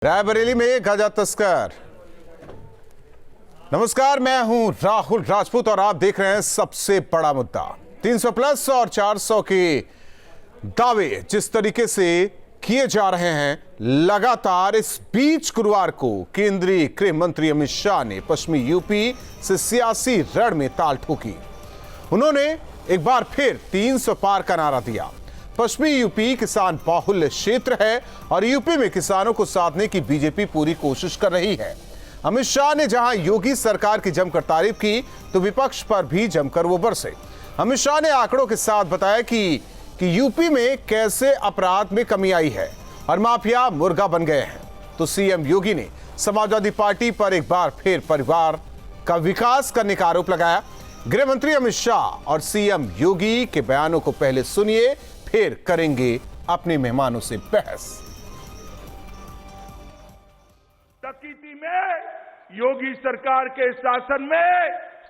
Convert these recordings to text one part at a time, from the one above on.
रायबरेली में गांजा तस्कर। नमस्कार, मैं हूं राहुल राजपूत और आप देख रहे हैं सबसे बड़ा मुद्दा। 300 प्लस और 400 के दावे जिस तरीके से किए जा रहे हैं लगातार, इस बीच गुरुवार को केंद्रीय गृह मंत्री अमित शाह ने पश्चिमी यूपी से सियासी रण में ताल ठोकी। उन्होंने एक बार फिर 300 पार का नारा दिया। पश्चिमी यूपी किसान बाहुल्य क्षेत्र है और यूपी में किसानों को साधने की बीजेपी पूरी कोशिश कर रही है। अमित शाह ने जहां योगी सरकार की जमकर तारीफ की तो विपक्ष पर भी जमकर वो बरसे। अमित शाह ने आंकड़ों के साथ बताया कि यूपी में कैसे अपराध में कमी आई है और माफिया मुर्गा बन गए हैं। तो सीएम योगी ने समाजवादी पार्टी पर एक बार फिर परिवार का विकास करने का आरोप लगाया। गृह मंत्री अमित शाह और सीएम योगी के बयानों को पहले सुनिए, फिर करेंगे अपने मेहमानों से बहस। डकैती में योगी सरकार के शासन में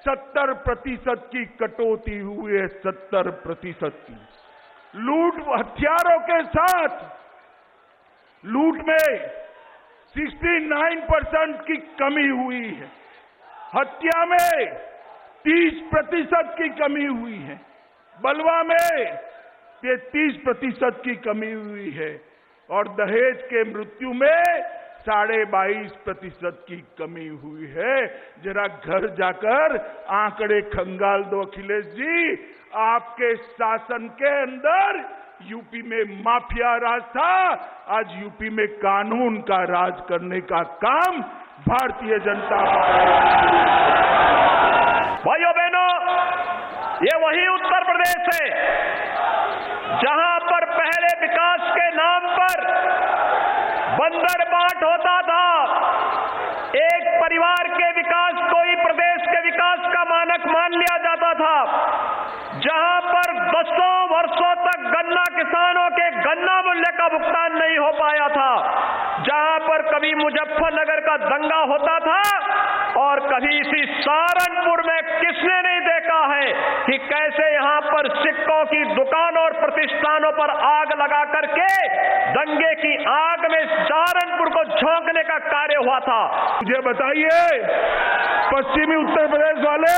70% की कटौती हुई है। 70% की लूट, हथियारों के साथ लूट में 69% की कमी हुई है। हत्या में 30% की कमी हुई है। बलवा में 33% की कमी हुई है और दहेज के मृत्यु में 22.5% की कमी हुई है। जरा घर जाकर आंकड़े खंगाल दो अखिलेश जी। आपके शासन के अंदर यूपी में माफिया राज था, आज यूपी में कानून का राज करने का काम भारतीय जनता पार्टी। भाइयों बहनों, ये वही उत्तर प्रदेश है जहां पर पहले विकास के नाम पर बंदर बाट होता था। एक परिवार के विकास को ही प्रदेश के विकास का मानक मान लिया जाता था। जहां पर 10 वर्षों तक गन्ना किसानों के गन्ना मूल्य का भुगतान नहीं हो पाया था। जहां पर कभी मुजफ्फरनगर का दंगा होता था और कभी इसी सहारनपुर में किसने नहीं देखा है कि कैसे यहां पर सिक्कों की दुकानों और प्रतिष्ठानों पर आग लगा करके दंगे की आग में सहारनपुर को झोंकने का कार्य हुआ था। मुझे बताइए, पश्चिमी उत्तर प्रदेश वाले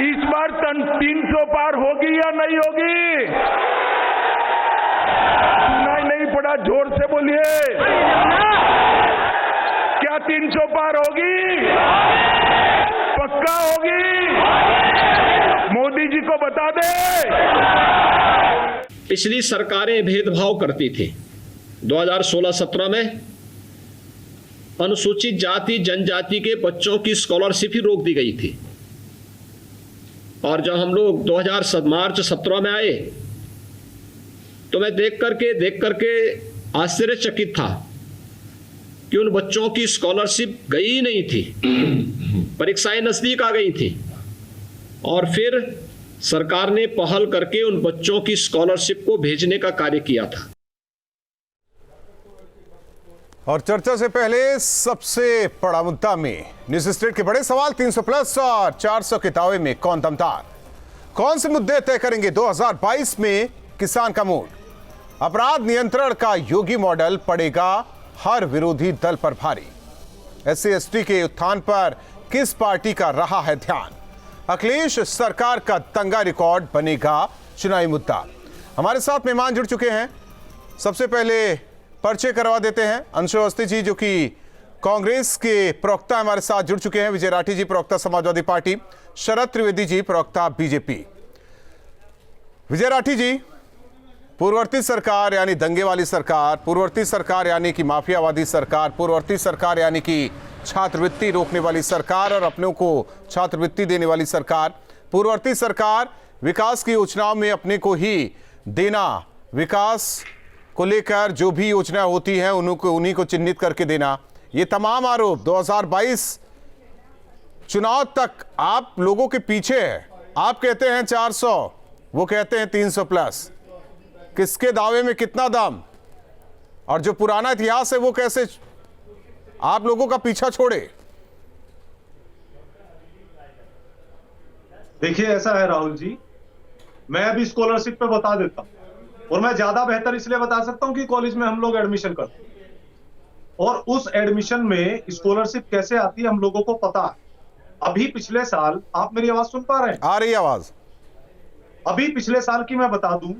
इस बार 300 पार होगी या नहीं होगी? सुनाई नहीं पड़ा, जोर से बोलिए। क्या 300 पार होगी? पक्का होगी? मोदी जी को बता दे। पिछली सरकारें भेदभाव करती थी। 2016-17 में अनुसूचित जाति जनजाति के बच्चों की स्कॉलरशिप ही रोक दी गई थी। और जब हम लोग 2000 मार्च 17 में आए तो मैं देख करके आश्चर्यचकित था कि उन बच्चों की स्कॉलरशिप गई नहीं थी। परीक्षाएं नजदीक आ गई थी और फिर सरकार ने पहल करके उन बच्चों की स्कॉलरशिप को भेजने का कार्य किया था। और चर्चा से पहले सबसे बड़ा मुद्दा में न्यूज स्टेट के बड़े सवाल। 300 प्लस और 400 के दावे में कौन दमदार? कौन से मुद्दे तय करेंगे 2022 में किसान का मूड? अपराध नियंत्रण का योगी मॉडल पड़ेगा हर विरोधी दल पर भारी। SC/ST के उत्थान पर किस पार्टी का रहा है ध्यान? अखिलेश सरकार का दंगा रिकॉर्ड बनेगा चुनावी मुद्दा। हमारे साथ मेहमान जुड़ चुके हैं। सबसे पहले परिचय करवा देते हैं अंशु अवस्थी जी, जो कि कांग्रेस के प्रवक्ता हमारे साथ जुड़ चुके हैं। विजय राठी जी, प्रवक्ता समाजवादी पार्टी। शरद त्रिवेदी जी, प्रवक्ता बीजेपी। विजय राठी जी, पूर्ववर्ती सरकार यानी दंगे वाली सरकार, पूर्ववर्ती सरकार यानी कि माफियावादी सरकार, पूर्ववर्ती सरकार यानी कि छात्रवृत्ति रोकने वाली सरकार और अपनों को छात्रवृत्ति देने वाली सरकार, पूर्ववर्ती सरकार विकास की योजनाओं में अपने को ही देना, विकास को लेकर जो भी योजना होती है उन्हीं को चिन्हित करके देना, ये तमाम आरोप 2022 चुनाव तक आप लोगों के पीछे है। आप कहते हैं 400, वो कहते हैं 300 प्लस। किसके दावे में कितना दम? और जो पुराना इतिहास है वो कैसे आप लोगों का पीछा छोड़े? देखिए, ऐसा है राहुल जी, मैं अभी स्कॉलरशिप पे बता देता हूं और मैं ज्यादा बेहतर इसलिए बता सकता हूं कि कॉलेज में हम लोग एडमिशन करते हैं और उस एडमिशन में स्कॉलरशिप कैसे आती है हम लोगों को पता है। अभी पिछले साल, आप मेरी आवाज सुन पा रहे हैं? आ रही है आवाज। अभी पिछले साल की मैं बता दूं,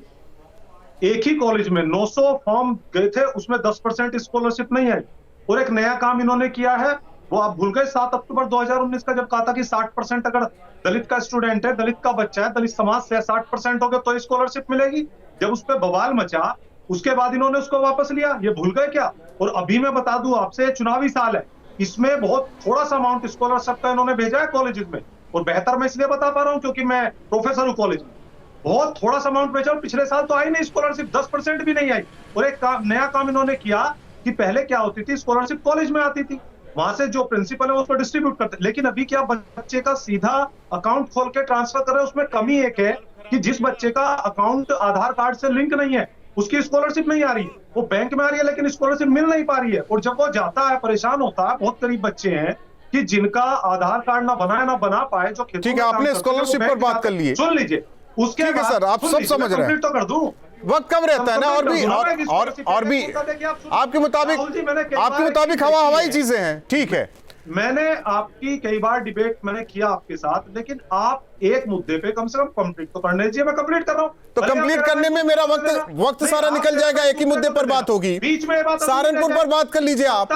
एक ही कॉलेज में 900 फॉर्म गए थे, उसमें 10% स्कॉलरशिप नहीं आई। और एक नया काम इन्होंने किया है, वो आप भूल गए 7 अक्टूबर 2019 का, जब कहा था कि 60% अगर दलित का स्टूडेंट है, दलित का बच्चा है, दलित समाज से 60% हो गया तो स्कॉलरशिप मिलेगी। जब उस पर बवाल मचा, उसके बाद इन्होंने उसको वापस लिया। ये भूल गए क्या? और अभी मैं बता दूं आपसे, चुनावी साल है, इसमें बहुत थोड़ा सा अमाउंट स्कॉलरशिप का इन्होंने भेजा है कॉलेज में। और बेहतर मैं इसलिए बता पा रहा हूं क्योंकि मैं प्रोफेसर हूं कॉलेज में। बहुत थोड़ा सा अमाउंट भेजा, पिछले साल तो आई नहीं स्कॉलरशिप, 10% भी नहीं आई। और एक नया काम इन्होंने किया कि पहले क्या होती थी, स्कॉलरशिप कॉलेज में आती थी, वहां से जो प्रिंसिपल है उसको डिस्ट्रीब्यूट करते, लेकिन अभी क्या बच्चे का सीधा अकाउंट खोल के ट्रांसफर कर रहे हैं। उसमें कमी एक है कि जिस बच्चे का अकाउंट आधार कार्ड से लिंक नहीं है, उसकी स्कॉलरशिप नहीं आ रही, वो बैंक में आ रही है लेकिन स्कॉलरशिप मिल नहीं पा रही है। और जब वो जाता है, परेशान होता है। बहुत गरीब बच्चे हैं कि जिनका आधार कार्ड ना बनाए ना बना पाए, जो ठीक है, आपने स्कॉलरशिप पर बात कर ली है। सुन लीजिए, उसके ठीक है सर, आप सब समझ रहे हैं, तो कर दूं, वक्त कम रहता है ना, और भी आपके मुताबिक हवाई चीजें हैं। ठीक है, मैंने आपकी कई बार डिबेट मैंने किया आपके साथ, लेकिन आप एक मुद्दे पे कम से कम कंप्लीट तो करने दीजिए। मैं कंप्लीट कर रहा हूं, तो कंप्लीट करने में मेरा वक्त सारा निकल जाएगा। एक ही मुद्दे पर बात होगी, बीच में बात, सहारनपुर पर बात कर लीजिए आप।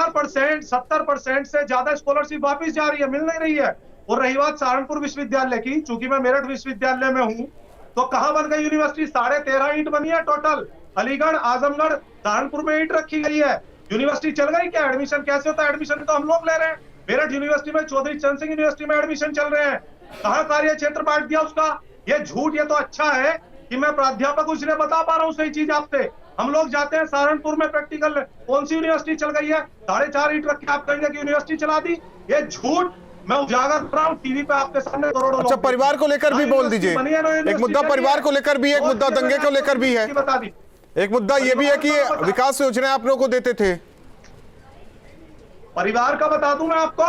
70% से ज्यादा स्कॉलरशिप वापिस जा रही है, मिल नहीं रही है। और रही बात सहारनपुर विश्वविद्यालय की, चूंकि मैं मेरठ विश्वविद्यालय में हूं, तो कहां बन गई यूनिवर्सिटी? 13.5 ईंट बनी है टोटल। अलीगढ़, आजमगढ़, सहारनपुर में ईंट रखी गई है। यूनिवर्सिटी चल गई क्या? एडमिशन कैसे होता है? एडमिशन तो हम लोग ले रहे हैं। मेरठ यूनिवर्सिटी में चौधरी चरण सिंह यूनिवर्सिटी में एडमिशन चल रहे हैं। कहां कार्य क्षेत्र बांट दिया उसका? ये झूठ। ये तो अच्छा है कि मैं प्राध्यापक हूं इसलिए बता पा रहा हूं सही चीज आपसे। हम लोग जाते हैं सहारनपुर में प्रैक्टिकल, कौन सी यूनिवर्सिटी चल गई है? 4.5 ईंट रख के आप कहेंगे कि यूनिवर्सिटी चला दी। ये झूठ मैं उजागर कर रहा हूं टीवी पे आपके सामने करोड़ों। अच्छा, परिवार को लेकर भी बोल दीजिए। एक मुद्दा परिवार को लेकर भी, एक मुद्दा दंगे को लेकर भी है, बता दी। एक मुद्दा यह भी है कि विकास योजनाएं आप लोगों को देते थे। परिवार का बता दूं मैं आपको,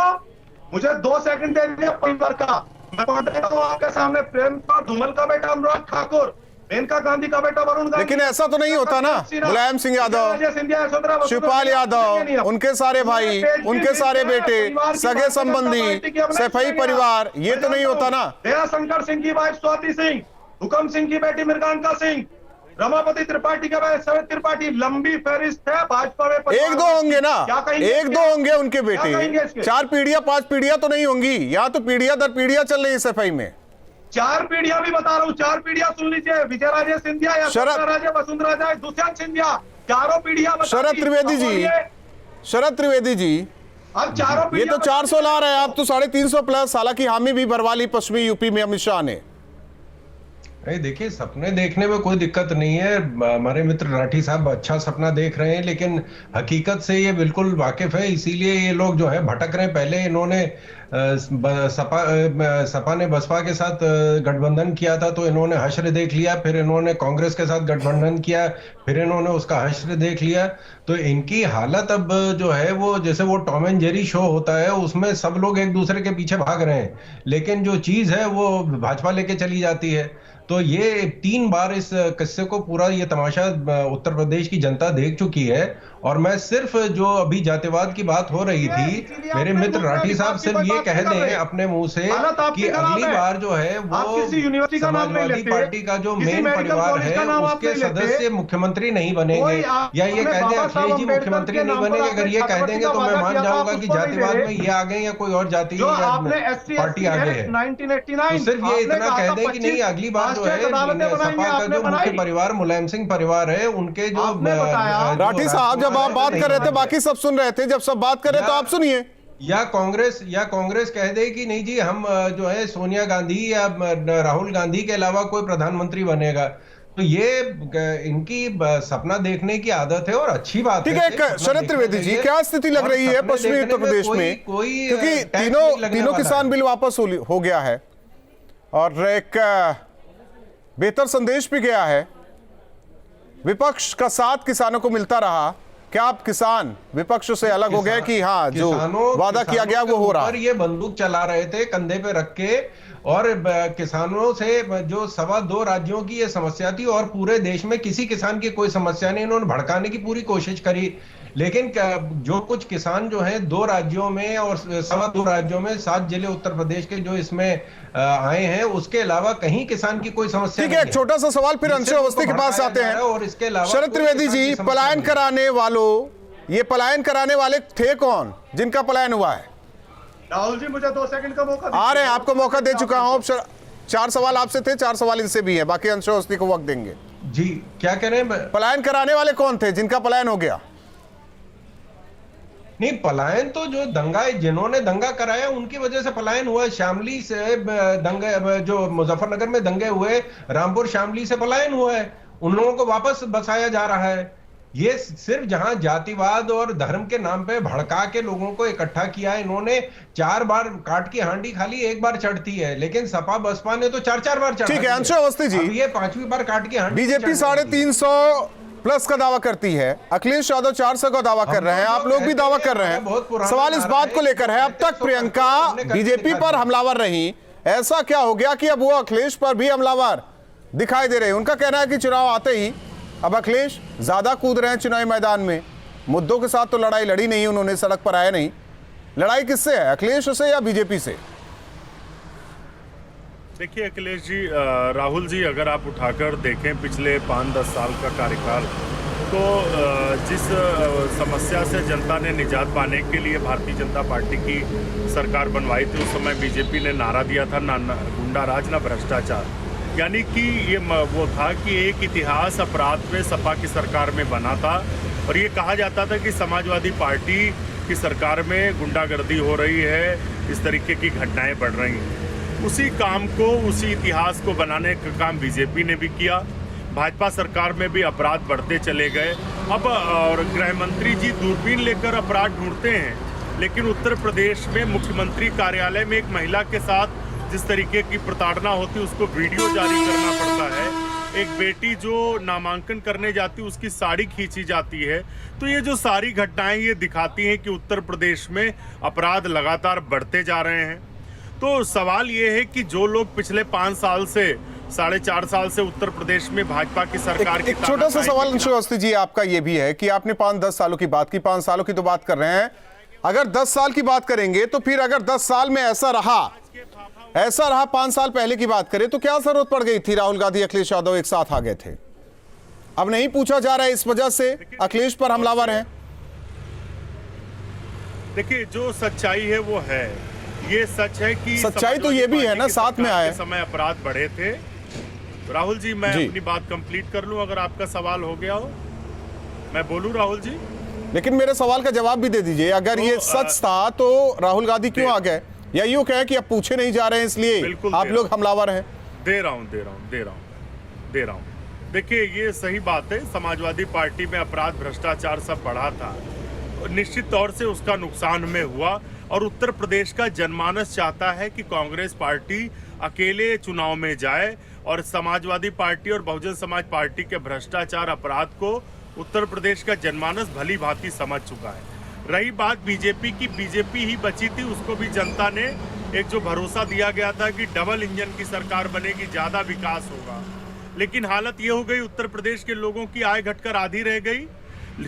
मुझे 2 सेकंड दे दिया परिवार का। मैं पढ़ रहा हूं आपके सामने, प्रेम का धूमल का बेटा अनुराग ठाकुर, मेनका गांधी का बेटा वरुण गांधी। लेकिन ऐसा तो नहीं होता ना, मुलायम सिंह यादव, शिवपाल यादव, उनके सारे भाई, उनके सारे बेटे, सगे संबंधी, सैफई परिवार, ये तो नहीं होता ना। दया शंकर सिंह की वाइफ स्वाति सिंह, हुकम सिंह की बेटी मृगांका सिंह, रमापति त्रिपाठी के भाई सवित त्रिपाठी, लंबी फहरिस्त है भाजपा में। 1-2 होंगे ना, 1-2 होंगे उनके बेटे, 4 पीढ़ियां 5 पीढ़ियां तो नहीं होंगी। यहाँ तो पीढ़ियां दर पीढ़ियां चल रही है सफाई में। 4 पीढ़ियां भी बता रहा हूँ, 4 पीढ़ियां सुन लीजिए। विजय राजे सिंधिया, राजे वसुंधरा राजे, दुष्यंत सिंधिया, 4 पीढ़ियां। शरद त्रिवेदी जी, अब 4 ये तो 400 ला रहे हैं, आप तो 350 प्लस। हालांकि हामी भी भरवा ली पश्चिमी यूपी में अमित शाह ने। नहीं, देखिए, सपने देखने में कोई दिक्कत नहीं है। हमारे मित्र राठी साहब अच्छा सपना देख रहे हैं, लेकिन हकीकत से ये बिल्कुल वाकिफ है, इसीलिए ये लोग जो है भटक रहे हैं। पहले इन्होंने सपा ने बसपा के साथ गठबंधन किया था तो इन्होंने हश्र देख लिया, फिर इन्होंने कांग्रेस के साथ गठबंधन किया, फिर इन्होंने उसका हश्र देख लिया। तो इनकी हालत अब जो है वो जैसे वो टॉम एंड जेरी शो होता है, उसमें सब लोग एक दूसरे के पीछे भाग रहे हैं, लेकिन जो चीज है वो भाजपा लेके चली जाती है। तो ये 3 बार इस किस्से को पूरा ये तमाशा उत्तर प्रदेश की जनता देख चुकी है। और मैं सिर्फ जो अभी जातिवाद की बात हो रही थी, मेरे मित्र राठी साहब सिर्फ ये कह दें अपने मुंह से कि अगली बार जो है वो समाजवादी पार्टी का जो मेन परिवार है उसके सदस्य मुख्यमंत्री नहीं बनेंगे, या ये कह दें अखिलेश जी मुख्यमंत्री नहीं बनेंगे। अगर ये कह देंगे तो मैं मान जाऊंगा कि जातिवाद में ये आ गए या कोई और जाति पार्टी आ गए है। तो सिर्फ ये इतना कह दें कि नहीं, अगली बार जो है सपा का जो मुख्य परिवार मुलायम सिंह परिवार है, उनके जो राठी साहब जब आप बात कर रहे थे बाकी सब सुन रहे थे, जब सब बात कर रहे तो आप सुनिए। या कांग्रेस कह दे कि नहीं जी हम जो है सोनिया गांधी या राहुल गांधी के अलावा कोई प्रधानमंत्री बनेगा। तो ये इनकी सपना देखने की आदत है और अच्छी बात है। ठीक है, शरद त्रिवेदी जी, क्या स्थिति लग रही है पश्चिमी उत्तर प्रदेश में? क्योंकि तीनों किसान बिल वापस हो गया है और एक बेहतर संदेश भी गया है, विपक्ष का साथ किसानों को मिलता रहा। क्या आप किसान विपक्ष से अलग हो गए कि हाँ जो वादा किया गया वो हो रहा है? ये बंदूक चला रहे थे कंधे पे रख के, और किसानों से जो 2.25 राज्यों की ये समस्या थी और पूरे देश में किसी किसान की कोई समस्या नहीं, इन्होंने भड़काने की पूरी कोशिश करी। लेकिन जो कुछ किसान जो हैं 2 राज्यों में और 2.25 राज्यों में 7 जिले उत्तर प्रदेश के जो इसमें आए हैं, उसके अलावा कहीं किसान की कोई समस्या ठीक है। एक छोटा सा सवाल फिर अंशु अवस्थी के पास आते हैं। और इसके अलावा शरद त्रिवेदी जी, पलायन कराने वालों, ये पलायन कराने वाले थे कौन जिनका पलायन हुआ है? राहुल जी, मुझे 2 सेकंड का मौका आ रहे हैं, आपको मौका दे चुका हूं। 4 सवाल आपसे थे, 4 सवाल इनसे भी है, बाकी अंशु अवस्थी को वक्त देंगे। जी, क्या कह रहे हैं? पलायन कराने वाले कौन थे जिनका पलायन हो गया? नहीं, पलायन तो जो जिन्होंने दंगा कराया उनकी वजह से पलायन हुआ। शामली से दंगे, जो मुजफ्फरनगर में दंगे हुए, रामपुर शामली से पलायन हुआ है। उन लोगों को वापस बसाया जा रहा है। ये सिर्फ जहां जातिवाद और धर्म के नाम पे भड़का के लोगों को इकट्ठा किया है, इन्होंने 4 बार काट की हांडी खाली, 1 बार चढ़ती है, लेकिन सपा बसपा ने तो 4 बार चढ़ा। ठीक है अंशु अवस्थी जी, ये 5वीं बार काट की हांडी। बीजेपी 350 प्लस का दावा करती है, अखिलेश यादव 400 का दावा कर रहे हैं, आप लोग भी दावा कर रहे हैं। सवाल इस बात को लेकर है, अब तक प्रियंका बीजेपी पर हमलावर रही, ऐसा क्या हो गया कि अब वो अखिलेश पर भी हमलावर दिखाई दे रहे हैं? उनका कहना है कि चुनाव आते ही अब अखिलेश ज्यादा कूद रहे हैं चुनावी मैदान में। मुद्दों के साथ तो लड़ाई लड़ी नहीं उन्होंने, सड़क पर आए नहीं। लड़ाई किससे है, अखिलेश से या बीजेपी से? देखिए अखिलेश जी, राहुल जी, अगर आप उठाकर देखें पिछले 5-10 साल का कार्यकाल, तो जिस समस्या से जनता ने निजात पाने के लिए भारतीय जनता पार्टी की सरकार बनवाई थी, उस समय बीजेपी ने नारा दिया था ना गुंडा राज ना भ्रष्टाचार। यानी कि ये वो था कि एक इतिहास अपराध में सपा की सरकार में बना था और ये कहा जाता था कि समाजवादी पार्टी की सरकार में गुंडागर्दी हो रही है, इस तरीके की घटनाएं बढ़ रही हैं। उसी काम को, उसी इतिहास को बनाने का काम बीजेपी ने भी किया। भाजपा सरकार में भी अपराध बढ़ते चले गए। अब और गृह मंत्री जी दूरबीन लेकर अपराध ढूंढते हैं, लेकिन उत्तर प्रदेश में मुख्यमंत्री कार्यालय में एक महिला के साथ जिस तरीके की प्रताड़ना होती है, उसको वीडियो जारी करना पड़ता है। एक बेटी जो नामांकन करने जाती है, उसकी साड़ी खींची जाती है। तो ये जो सारी घटनाएं ये दिखाती हैं कि उत्तर प्रदेश में अपराध लगातार बढ़ते जा रहे हैं। तो सवाल ये है कि जो लोग पिछले 5 साल से 4.5 साल से उत्तर प्रदेश में भाजपा की सरकार की एक छोटा सा सवाल अंशु अवस्थी जी आपका ये भी है कि आपने 5-10 सालों की बात की, 5 सालों की तो बात कर रहे हैं। अगर 10 साल की बात करेंगे तो फिर अगर 10 साल में ऐसा रहा 5 साल पहले की बात करें तो क्या जरूरत पड़ गई थी राहुल गांधी अखिलेश यादव एक साथ आ गए थे? अब नहीं पूछा जा रहा है, इस वजह से अखिलेश पर हमलावर हैं। देखिए जो सच्चाई है वो है, ये सच है कि सच्चाई तो ये भी है ना, साथ में आए समय अपराध बढ़े थे। राहुल जी, मैं अपनी बात कंप्लीट कर लूं, अगर आपका सवाल हो गया हो मैं बोलूं राहुल जी। लेकिन मेरे सवाल का जवाब भी दे दीजिए, अगर ये सच था तो राहुल गांधी क्यों आ गए? या यूं कहे कि अब पूछे नहीं जा रहे हैं इसलिए आप लोग हमलावर हैं? दे रहा हूं। देखिए ये सही बात है, समाजवादी पार्टी में अपराध भ्रष्टाचार सब बढ़ा था, निश्चित तौर से उसका नुकसान में हुआ। और उत्तर प्रदेश का जनमानस चाहता है कि कांग्रेस पार्टी अकेले चुनाव में जाए, और समाजवादी पार्टी और बहुजन समाज पार्टी के भ्रष्टाचार अपराध को उत्तर प्रदेश का जनमानस भली भांति समझ चुका है। रही बात बीजेपी की, बीजेपी ही बची थी, उसको भी जनता ने एक जो भरोसा दिया गया था कि डबल इंजन की सरकार बनेगी, ज्यादा विकास होगा, लेकिन हालत ये हो गई उत्तर प्रदेश के लोगों की आय घटकर आधी रह गई।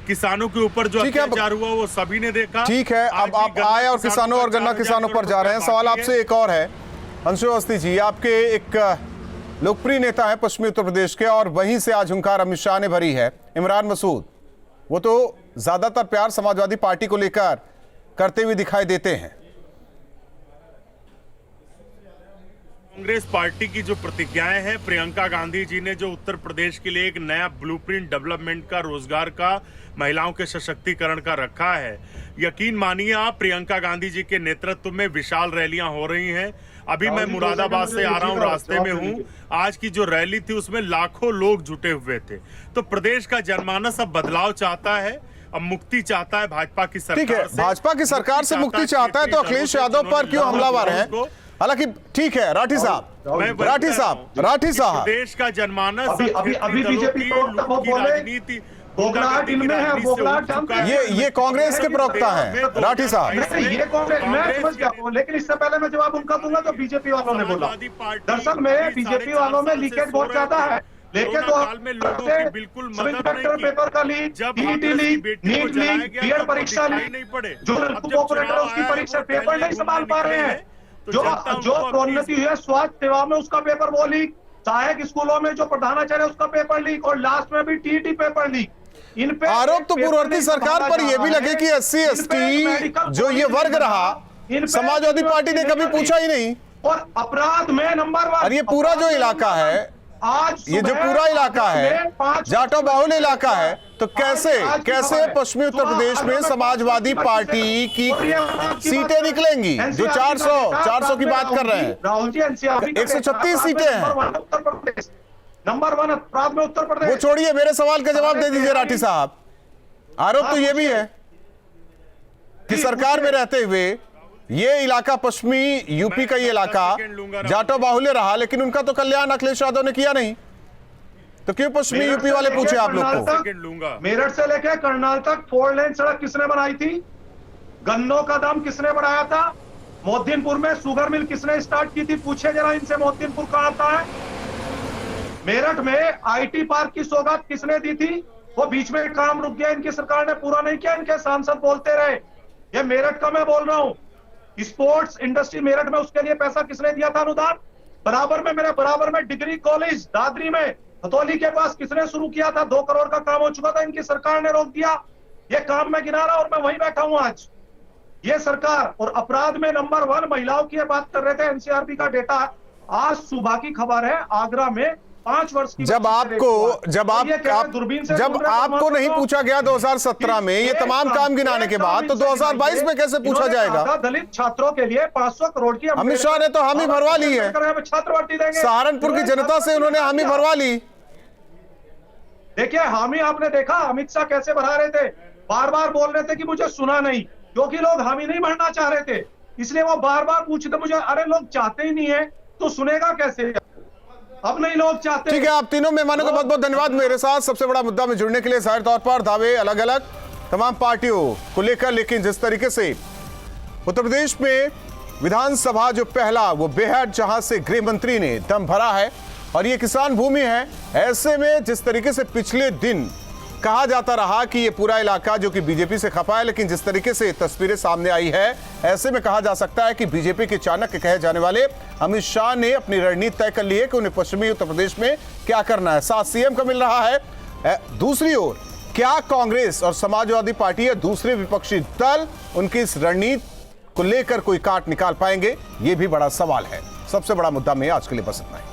किसानों के ऊपर जो अत्याचार हुआ वो सभी ने देखा। ठीक है, अब आप आय और किसानों और गन्ना किसानों पर जा रहे हैं। सवाल आपसे एक और है अंशु अवस्थी जी, आपके एक लोकप्रिय नेता है पश्चिमी उत्तर प्रदेश के, और वहीं से आज हुंकार अमित शाह ने भरी है, इमरान मसूद। वो तो ज्यादातर प्यार समाजवादी पार्टी को लेकर करते हुए दिखाई देते हैं। कांग्रेस पार्टी की जो प्रतिज्ञाएं हैं, प्रियंका गांधी जी ने जो उत्तर प्रदेश के लिए एक नया ब्लूप्रिंट डेवलपमेंट का, रोजगार का, महिलाओं के सशक्तिकरण का रखा है, यकीन मानिए आप, प्रियंका गांधी जी के नेतृत्व में विशाल रैलियां हो रही हैं। अभी मैं मुरादाबाद से आ रहा हूं, रास्ते में हूं, आज की जो रैली थी उसमें लाखों लोग जुटे हुए थे। तो प्रदेश का जनमानस अब बदलाव चाहता है, अब मुक्ति चाहता है भाजपा की सरकार से। ठीक है, भाजपा की सरकार से मुक्ति चाहता है तो अखिलेश यादव पर क्यों हमलावर है? हालांकि ठीक है, राठी साहब, देश का जनमानस अभी बीजेपी राजनीति ये कांग्रेस के प्रवक्ता हैं राठी साहब। ये कांग्रेस, मैं समझ गया हूं, लेकिन इससे पहले मैं जवाब उनका दूंगा जो बीजेपी वालों ने बोला। दरअसल में बीजेपी वालों में लीकेज बहुत ज्यादा है। लेके कोरोना काल में लोगों की बिल्कुल मदद नहीं की। पेपर का लीक, जब टीईटी आपकी लीक, बेटी को नीट जलाया लीक, गया बीएड तब वो परीक्षा दिखाई लीक, नहीं पड़े। जो अब जब ऑपरेटर चुनाव उसकी आया, परीक्षा वो पेपर पहले नहीं संभाल पा रहे हैं, तो जो जनता जो उनको प्रोन्नति हुई है स्वास्थ्य सेवा में उसका पेपर वो लीक, सहायक स्कूलों में जो प्रधानाचार्य उसका पेपर लीक, और लास्ट में भी टीईटी पेपर लीक। इन पे आरोप तो पेपर पूर्ववर्ती नहीं सरकार पर संभाला यह भी जा लगे रहा कि है। एससी इन पे एसटी मेडिकल जो ये कॉलेज वर्ग नहीं रहा, बना। इन पे समाजवादी पार्टी ने कभी पूछा ही नहीं। और अपराध में नंबर 1, और ये पूरा जो इलाका है, आज ये जो पूरा इलाका है जाटो बाहुल्य इलाका है, तो कैसे पश्चिमी उत्तर प्रदेश में समाजवादी पार्टी की सीटें निकलेंगी जो 400 की बात कर रहे हैं? राहुल जी, एनसीआर 136 सीटें हैं। उत्तर प्रदेश नंबर 1 अपराध में उत्तर वो प्रदेश। छोड़िए, मेरे सवाल का जवाब दे दीजिए राठी साहब। आरोप तो ये भी है कि सरकार में रहते हुए ये इलाका, पश्चिमी यूपी का ये इलाका जाटो बाहुल्य रहा, लेकिन उनका तो कल्याण अखिलेश यादव ने किया नहीं। तो क्यों पश्चिमी यूपी वाले पूछे आप लोग को? मेरठ से लेकर करनाल तक 4 लेन सड़क किसने बनाई थी? गन्नों का दाम किसने बढ़ाया था? मोहद्दीनपुर में शुगर मिल किसने स्टार्ट की थी? पूछे जरा इनसे, मोहद्दीनपुर कहां आता है? मेरठ में आईटी पार्क की सौगात किसने दी थी? वो बीच में काम रुक गया, इनकी सरकार ने पूरा नहीं किया, इनके सांसद बोलते रहे। ये मेरठ का मैं बोल रहा हूं, स्पोर्ट्स इंडस्ट्री मेरठ में, उसके लिए पैसा किसने दिया था अनुदान? बराबर में डिग्री कॉलेज दादरी में हथौली के पास किसने शुरू किया था? 2 करोड़ का काम हो चुका था, इनकी सरकार ने रोक दिया। ये काम मैं गिना रहा और मैं वहीं बैठा हूं आज। ये सरकार, और अपराध में नंबर 1 महिलाओं की बात कर रहे थे, एनसीआरबी का डेटा आज सुबह की खबर है, आगरा में 5 वर्ष की जब आपको नहीं पूछा गया 2017 में ये तमाम काम गिनाने के बाद, तो 2022 में कैसे पूछा जाएगा? दलित छात्रों के लिए 500 करोड़ की अमित शाह ने तो हामी भरवा ली है, छात्रवृत्ति देंगे। सहारनपुर की जनता से उन्होंने हामी भरवा ली। देखिए, हामी आपने देखा अमित शाह कैसे भरा रहे थे, बार बार बोल रहे थे कि मुझे सुना नहीं, क्योंकि लोग हामी नहीं भरना चाह रहे थे, इसलिए वो बार बार पूछते मुझे, अरे लोग चाहते ही नहीं है तो सुनेगा कैसे? अब नहीं लोग चाहते। ठीक है, आप तीनों मेहमानों का बहुत बहुत धन्यवाद मेरे साथ सबसे बड़ा मुद्दा में जुड़ने के लिए। जाहिर तौर पर दावे अलग अलग तमाम पार्टियों को लेकर, लेकिन जिस तरीके से उत्तर प्रदेश में विधानसभा जो पहला वो बेहद, जहां से गृह मंत्री ने दम भरा है और ये किसान भूमि है, ऐसे में जिस तरीके से पिछले दिन कहा जाता रहा कि ये पूरा इलाका जो कि बीजेपी से खफा है, लेकिन जिस तरीके से तस्वीरें सामने आई है, ऐसे में कहा जा सकता है कि बीजेपी के चाणक्य कहे जाने वाले अमित शाह ने अपनी रणनीति तय कर ली है कि उन्हें पश्चिमी उत्तर प्रदेश में क्या करना है। साथ सीएम का मिल रहा है। दूसरी ओर क्या कांग्रेस और समाजवादी पार्टी या दूसरे विपक्षी दल उनकी इस रणनीति को लेकर कोई काट निकाल पाएंगे? ये भी बड़ा सवाल है। सबसे बड़ा मुद्दा में आज के लिए बस इतना ही।